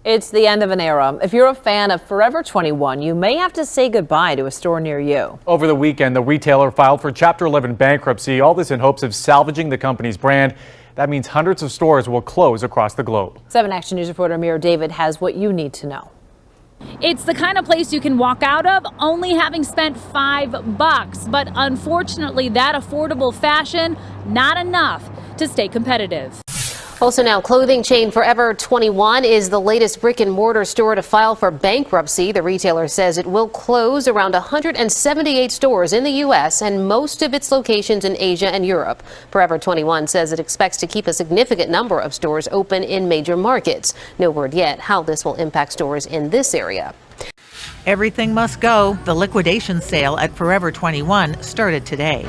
It's the end of an era. If you're a fan of Forever 21, you may have to say goodbye to a store near you. Over the weekend, the retailer filed for Chapter 11 bankruptcy, all this in hopes of salvaging the company's brand. That means hundreds of stores will close across the globe. 7 Action News reporter Mira David has what you need to know. It's the kind of place you can walk out of only having spent $5, but unfortunately that affordable fashion, not enough to stay competitive. Also now, clothing chain Forever 21 is the latest brick and mortar store to file for bankruptcy. The retailer says it will close around 178 stores in the U.S. and most of its locations in Asia and Europe. Forever 21 says it expects to keep a significant number of stores open in major markets. No word yet how this will impact stores in this area. Everything must go. The liquidation sale at Forever 21 started today.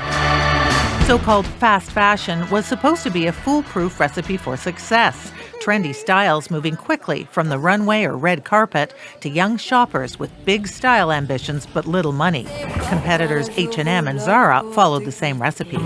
So-called fast fashion was supposed to be a foolproof recipe for success. Trendy styles moving quickly from the runway or red carpet to young shoppers with big style ambitions but little money. Competitors H&M and Zara followed the same recipe.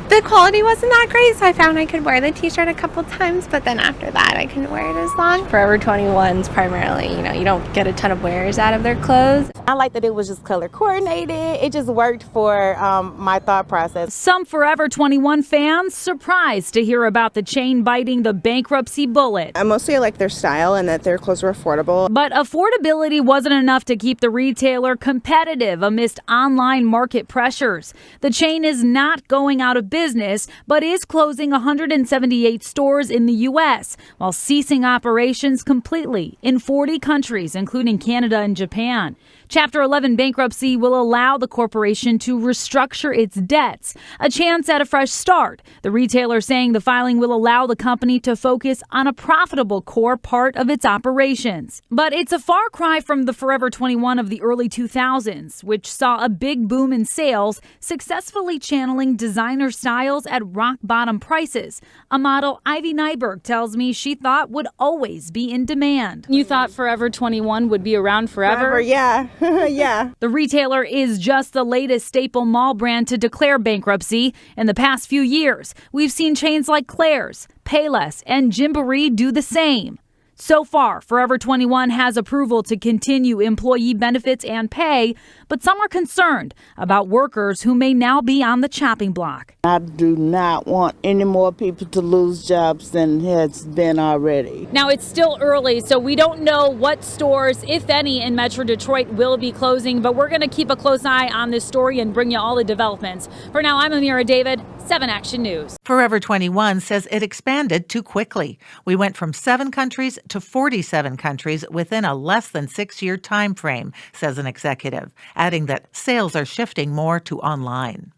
The quality wasn't that great, so I found I could wear the t-shirt a couple times, but then after that I couldn't wear it as long. Forever 21's primarily, you don't get a ton of wearers out of their clothes. I like that it was just color coordinated. It just worked for my thought process. Some Forever 21 fans surprised to hear about the chain biting the bankruptcy bullet. I mostly like their style and that their clothes were affordable. But affordability wasn't enough to keep the retailer competitive amidst online market pressures. The chain is not going out of business, but is closing 178 stores in the U.S. while ceasing operations completely in 40 countries, including Canada and Japan. Chapter 11 bankruptcy will allow the corporation to restructure its debts, a chance at a fresh start. The retailer saying the filing will allow the company to focus on a profitable core part of its operations. But it's a far cry from the Forever 21 of the early 2000s, which saw a big boom in sales, successfully channeling designer styles at rock-bottom prices. A model Ivy Nyberg tells me she thought would always be in demand. You thought Forever 21 would be around forever? Yeah. Yeah. The retailer is just the latest staple mall brand to declare bankruptcy. In the past few years, we've seen chains like Claire's, Payless, and Gymboree do the same. So far, Forever 21 has approval to continue employee benefits and pay, but some are concerned about workers who may now be on the chopping block. I do not want any more people to lose jobs than has been already. Now, it's still early, so we don't know what stores, if any, in Metro Detroit will be closing, but we're going to keep a close eye on this story and bring you all the developments. For now, I'm Amira David, 7 Action News. Forever 21 says it expanded too quickly. We went from 7 countries to 47 countries within a less than 6-year time frame, says an executive, adding that sales are shifting more to online.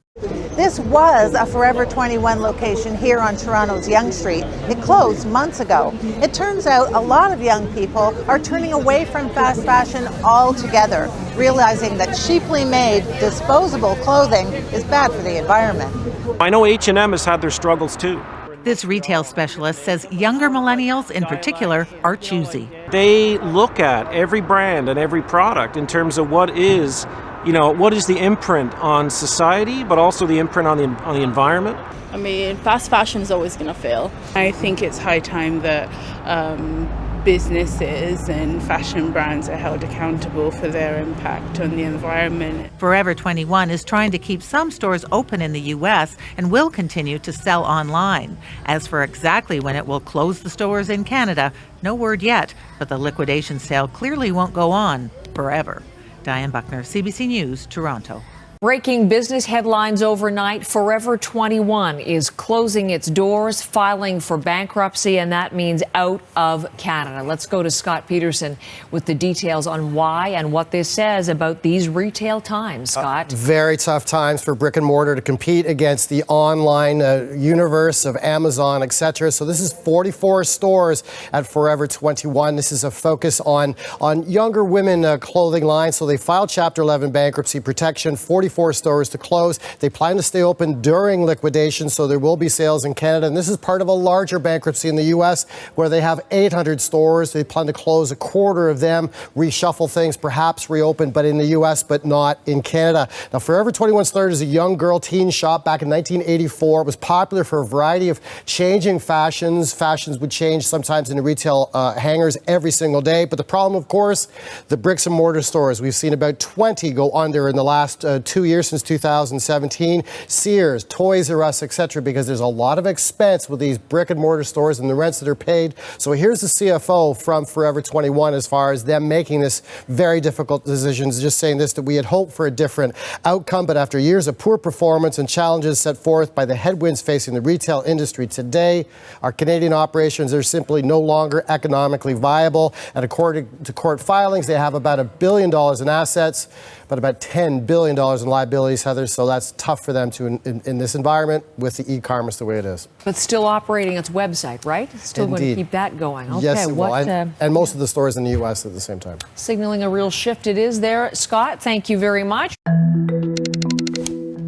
This was a Forever 21 location here on Toronto's Yonge Street. It closed months ago. It turns out a lot of young people are turning away from fast fashion altogether, realizing that cheaply made, disposable clothing is bad for the environment. I know H&M has had their struggles too. This retail specialist says younger millennials in particular are choosy. They look at every brand and every product in terms of what is the imprint on society, but also the imprint on the environment. I mean, fast fashion is always going to fail. I think it's high time that businesses and fashion brands are held accountable for their impact on the environment. Forever 21 is trying to keep some stores open in the U.S. and will continue to sell online. As for exactly when it will close the stores in Canada, no word yet, but the liquidation sale clearly won't go on forever. Diane Buckner, CBC News, Toronto. Breaking business headlines overnight. Forever 21 is closing its doors, filing for bankruptcy, and that means out of Canada. Let's go to Scott Peterson with the details on why and what this says about these retail times. Scott. Very tough times for brick and mortar to compete against the online universe of Amazon, etc. So this is 44 stores at Forever 21. This is a focus on younger women clothing lines. So they filed Chapter 11 bankruptcy protection. 40 44 stores to close. They plan to stay open during liquidation, so there will be sales in Canada. And this is part of a larger bankruptcy in the U.S. where they have 800 stores. They plan to close a quarter of them, reshuffle things, perhaps reopen, but in the U.S., but not in Canada. Now, Forever 21 started as a young girl teen shop back in 1984. It was popular for a variety of changing fashions. Fashions would change sometimes in the retail hangars every single day. But the problem, of course, the bricks and mortar stores. We've seen about 20 go under in the last 2 years since 2017. Sears, Toys R Us, etc., because there's a lot of expense with these brick and mortar stores and the rents that are paid. So here's the CFO from Forever 21 as far as them making this very difficult decisions, just saying this, that we had hoped for a different outcome, but after years of poor performance and challenges set forth by the headwinds facing the retail industry today, our Canadian operations are simply no longer economically viable. And according to court filings, they have about $1 billion in assets, but about $10 billion in liabilities, Heather. So that's tough for them to in this environment with the e-commerce the way it is. But still operating its website, right? Still Indeed. going to keep that going. Okay, yes, it will. What, and most of the stores in the U.S. at the same time. Signaling a real shift it is there. Scott, thank you very much.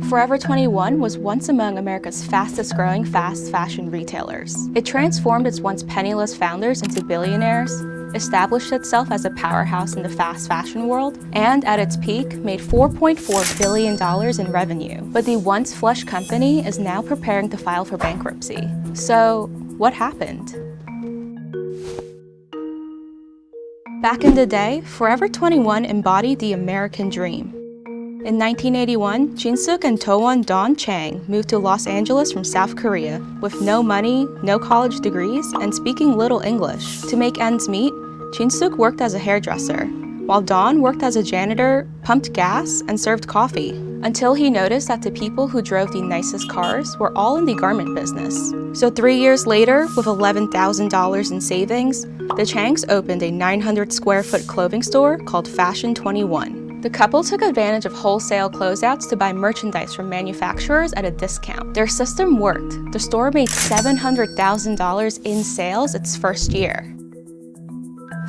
Forever 21 was once among America's fastest growing fast fashion retailers. It transformed its once penniless founders into billionaires, established itself as a powerhouse in the fast fashion world, and at its peak made $4.4 billion in revenue. But the once flush company is now preparing to file for bankruptcy. So what happened? Back in the day, Forever 21 embodied the American dream. In 1981, Jin-suk and Towon Dawn Chang moved to Los Angeles from South Korea with no money, no college degrees, and speaking little English. To make ends meet, Jin-suk worked as a hairdresser, while Dawn worked as a janitor, pumped gas, and served coffee, until he noticed that the people who drove the nicest cars were all in the garment business. So 3 years later, with $11,000 in savings, the Changs opened a 900-square-foot clothing store called Fashion 21. The couple took advantage of wholesale closeouts to buy merchandise from manufacturers at a discount. Their system worked. The store made $700,000 in sales its first year.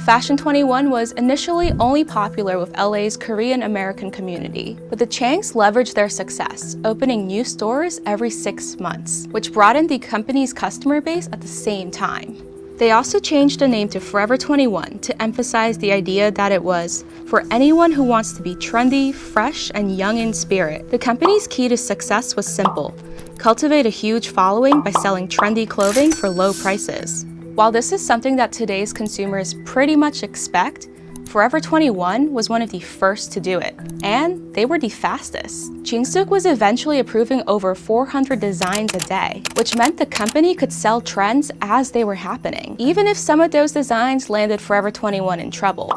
Fashion 21 was initially only popular with LA's Korean American community, but the Changs leveraged their success, opening new stores every 6 months, which broadened the company's customer base at the same time. They also changed the name to Forever 21 to emphasize the idea that it was for anyone who wants to be trendy, fresh, and young in spirit. The company's key to success was simple: cultivate a huge following by selling trendy clothing for low prices. While this is something that today's consumers pretty much expect, Forever 21 was one of the first to do it, and they were the fastest. Jin-suk was eventually approving over 400 designs a day, which meant the company could sell trends as they were happening, even if some of those designs landed Forever 21 in trouble.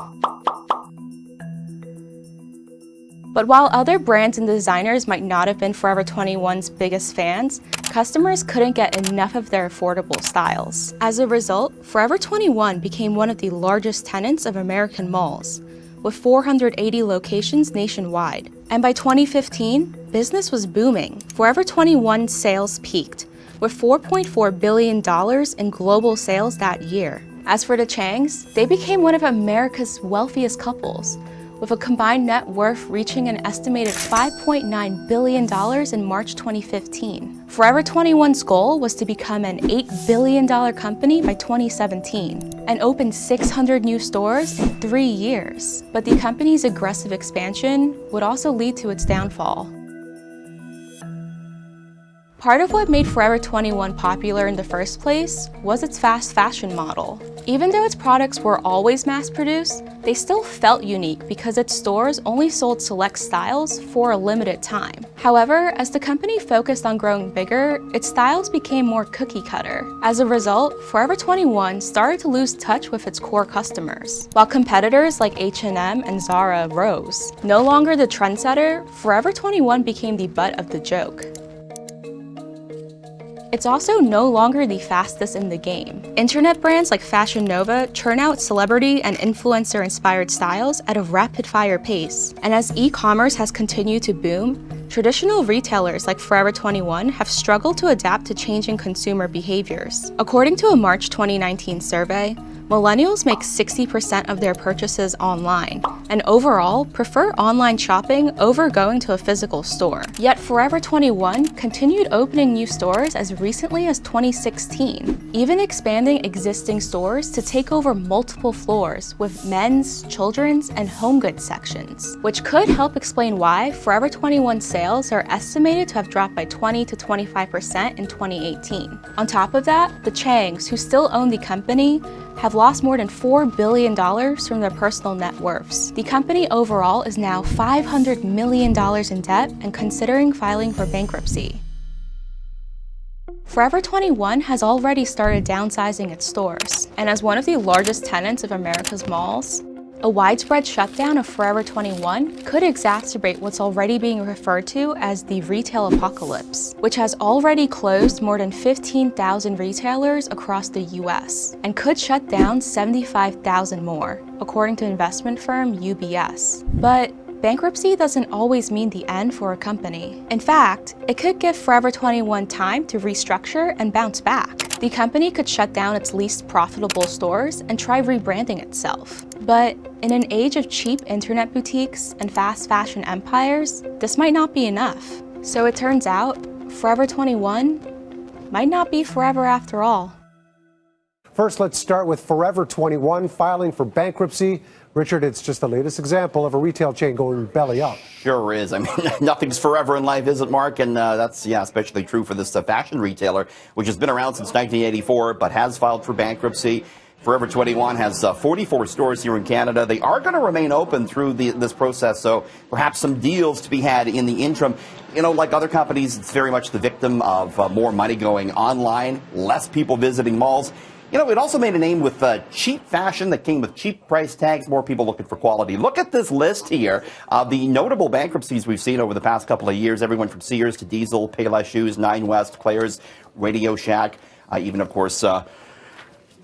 But while other brands and designers might not have been Forever 21's biggest fans, customers couldn't get enough of their affordable styles. As a result, Forever 21 became one of the largest tenants of American malls, with 480 locations nationwide. And by 2015, business was booming. Forever 21 sales peaked, with $4.4 billion in global sales that year. As for the Changs, they became one of America's wealthiest couples, with a combined net worth reaching an estimated $5.9 billion in March 2015. Forever 21's goal was to become an $8 billion company by 2017 and open 600 new stores in 3 years. But the company's aggressive expansion would also lead to its downfall. Part of what made Forever 21 popular in the first place was its fast fashion model. Even though its products were always mass-produced, they still felt unique because its stores only sold select styles for a limited time. However, as the company focused on growing bigger, its styles became more cookie-cutter. As a result, Forever 21 started to lose touch with its core customers, while competitors like H&M and Zara rose. No longer the trendsetter, Forever 21 became the butt of the joke. It's also no longer the fastest in the game. Internet brands like Fashion Nova churn out celebrity and influencer-inspired styles at a rapid-fire pace. And as e-commerce has continued to boom, traditional retailers like Forever 21 have struggled to adapt to changing consumer behaviors. According to a March 2019 survey, Millennials make 60% of their purchases online, and overall prefer online shopping over going to a physical store. Yet Forever 21 continued opening new stores as recently as 2016, even expanding existing stores to take over multiple floors with men's, children's, and home goods sections, which could help explain why Forever 21 sales are estimated to have dropped by 20 to 25% in 2018. On top of that, the Changs, who still own the company, have lost more than $4 billion from their personal net worths. The company overall is now $500 million in debt and considering filing for bankruptcy. Forever 21 has already started downsizing its stores, and as one of the largest tenants of America's malls, a widespread shutdown of Forever 21 could exacerbate what's already being referred to as the retail apocalypse, which has already closed more than 15,000 retailers across the US and could shut down 75,000 more, according to investment firm UBS. But bankruptcy doesn't always mean the end for a company. In fact, it could give Forever 21 time to restructure and bounce back. The company could shut down its least profitable stores and try rebranding itself. But in an age of cheap internet boutiques and fast fashion empires, this might not be enough. So it turns out, Forever 21 might not be forever after all. First, let's start with Forever 21 filing for bankruptcy. Richard, it's just the latest example of a retail chain going belly up. Sure is. I mean, nothing's forever in life, is it, Mark? And that's, especially true for this fashion retailer, which has been around since 1984, but has filed for bankruptcy. Forever 21 has 44 stores here in Canada. They are going to remain open through this process, so perhaps some deals to be had in the interim. You know, like other companies, it's very much the victim of more money going online, less people visiting malls. You know, it also made a name with cheap fashion that came with cheap price tags, more people looking for quality. Look at this list here of the notable bankruptcies we've seen over the past couple of years. Everyone from Sears to Diesel, Payless Shoes, Nine West, Claire's, Radio Shack, even, of course, Toys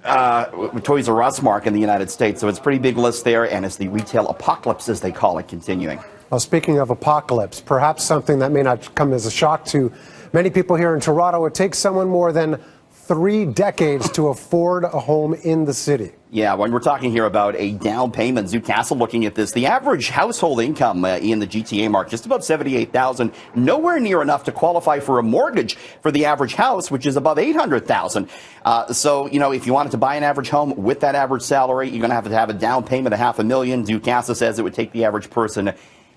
R Us, Mark, in the United States. So it's a pretty big list there, and it's the retail apocalypse, as they call it, continuing. Well, speaking of apocalypse, perhaps something that may not come as a shock to many people here in Toronto, it takes someone more than 3 decades to afford a home in the city. Yeah, when we're talking here about a down payment, Zoo Castle looking at this, the average household income in the GTA, Mark, just about $78,000, nowhere near enough to qualify for a mortgage for the average house, which is above $800,000. So, you know, if you wanted to buy an average home with that average salary, you're going to have a down payment of $500,000. Zoo Castle says it would take the average person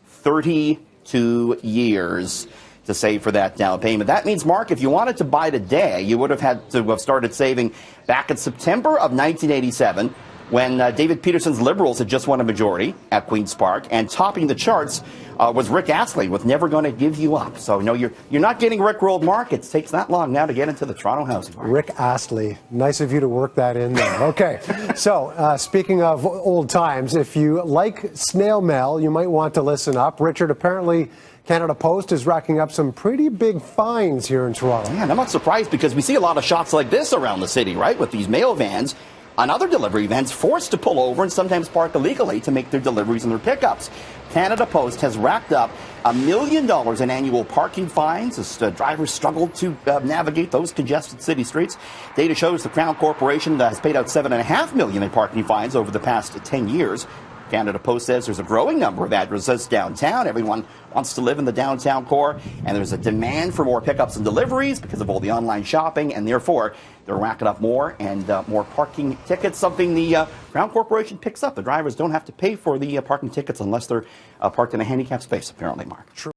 32 years to save for that down payment. That means, Mark, if you wanted to buy today, you would have had to have started saving back in September of 1987 when David Peterson's Liberals had just won a majority at Queen's Park, and topping the charts was Rick Astley with Never Gonna Give You Up. So, no, you're not getting rickrolled, Mark. It takes that long now to get into the Toronto housing market. Rick Astley. Nice of you to work that in there. Okay. So, speaking of old times, if you like snail mail, you might want to listen up. Richard, apparently Canada Post is racking up some pretty big fines here in Toronto. Yeah, and I'm not surprised because we see a lot of shots like this around the city, right, with these mail vans and other delivery vans forced to pull over and sometimes park illegally to make their deliveries and their pickups. Canada Post has racked up $1 million in annual parking fines as drivers struggle to navigate those congested city streets. Data shows the Crown Corporation has paid out $7.5 million in parking fines over the past 10 years. Canada Post says there's a growing number of addresses downtown. Everyone wants to live in the downtown core, and there's a demand for more pickups and deliveries because of all the online shopping, and therefore they're racking up more and more parking tickets, something the Crown Corporation picks up. The drivers don't have to pay for the parking tickets unless they're parked in a handicapped space, apparently, Mark. True.